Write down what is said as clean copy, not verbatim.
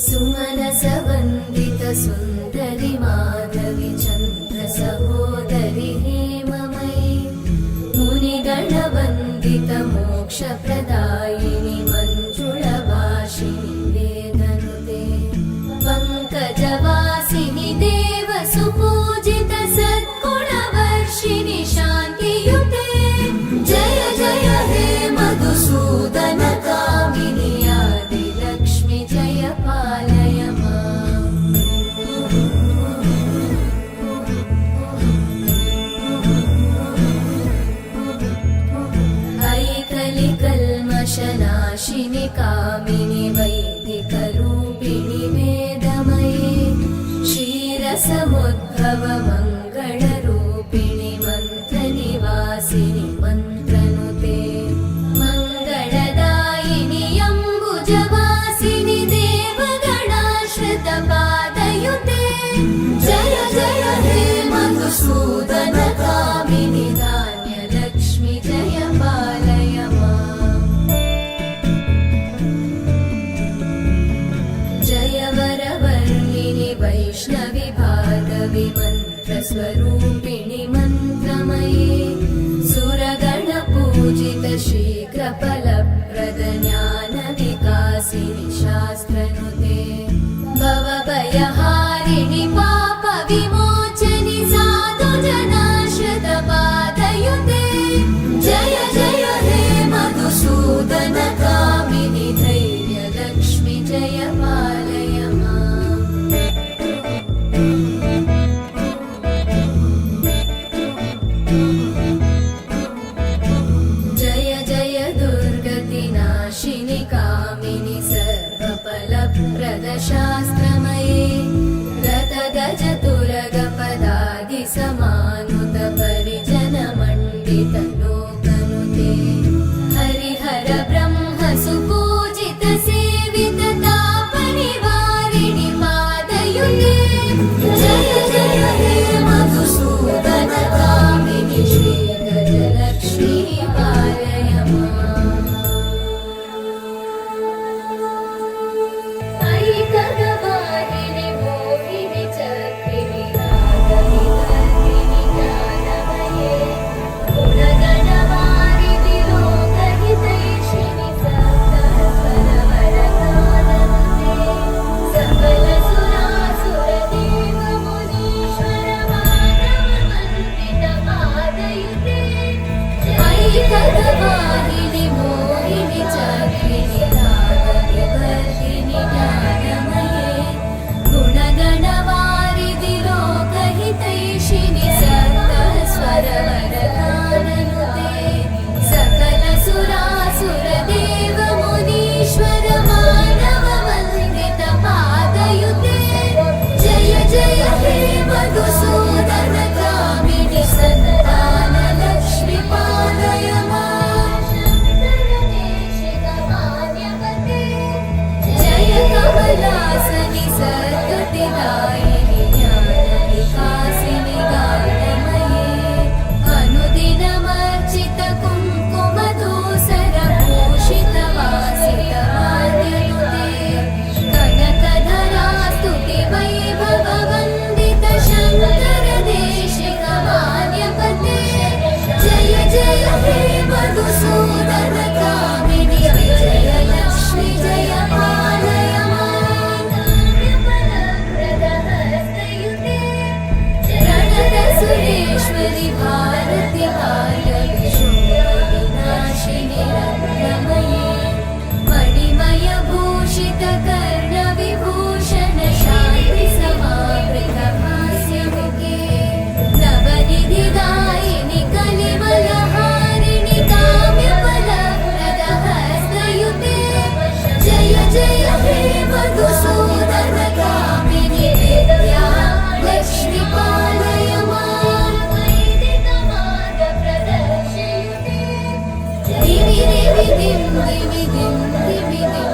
सुमनसवन्दित सुन्दरि माधवि चन्द्र सहोदरि हेममयि मुनिगणवन्दित मोक्षप्रदायिनि मञ्जुळभाषिणि वेदनुते पङ्कजवासिनि देवसुपूजित सद्गुणवर्षिणि शान्तियुते जय जय हे मधुसूदन कामिनि आदिलक्ष्मि जय पालय माम्। ऐकलिकल्मषनाशिनि कामिनि वैदिकरूपिणि वेदमये क्षीरसमुद्भव मङ्गलरूपिणि मन्त्रनिवासिनि मन्त्रनुते मङ्गलदायिनि अम्बुजवासिनि देवगणाश्रितपादयुते जय जय हे मधुसूदन कामिनि धान्यलक्ष्मि जय पालय माम्। जय वरवर्णिनि वैष्णवि भार्गवि मन्त्रस्वरूपिणि मन्त्रमये सुरगणपूजित शीघ्रफलप्रद ज्ञानविकासिनि शास्त्रनुते भवभयहारिणि पापविमोचनि साधुजनाश्रितपादयुते जय जय हे मधुसूदन कामिनि धैर्यलक्ष्मि जय पालय माम्। जय जय दुर्गतिनाशिनि कामिनि सर्वफलप्रद शास्त्रमये रथगजतुरगपदादिसमानुत परिजनमण्डित लोकनुते हरिहर ब्रह्म सुपूजित सेवित तापनिवारिणि पादयुते जय जय हे मधुसूदन कामिनि श्रीगजलक्ष्मी पालय माम्। ऐकगवाहिनि मोहिनि चक्रिणि नागनि गर्भिणि ज्ञानमये गुणगणवारिधि लोकहितैषिणि सप्तस्वरवरदाननुते सकलसुरासुरदेवमुनीश्वर मानववन्दित पादयुते ऐकगवाहिनि मोहिनि चक्रिणि नागनि गर्भिणि ज्ञानमये गुणगणवारिधि लोकहितैषिणि सप्तस्वरवरदाननुते सकलसुरासुरदेवमुनीश्वर मानववन्दित पादयुते जय जय हे मधुसूदन कामिनि सन्तानलक्ष्मि पालय माम्। जय कमलासनि सद्गतिदायिनि ज्ञानविकासिनि गानमये अनुदिनमर्चित कुङ्कुमधूसरभूषित वासित मान्यनुते कनकधरास्तुति वैभववन्दित शङ्करदेशिक मान्यपते जय जय हे मधुसूदन कामिनि विजयलक्ष्मि जय पालय माम्। प्रणतसुरेश्वरि भारति भार्गवि शोकविनाशिनि रत्नमये मणिमयभूषित कर्णविभूषण शान्ति समावृत हास्यमुखे नवनिधिदायिनि कलिमलहारिणि काम्यफलप्रद हस्तयुते जय जय हे मधुसूदन कामिनि विद्यालक्ष्मि पालय माम्। दिवि दिवि दिं दिवि दिं दिवि दिं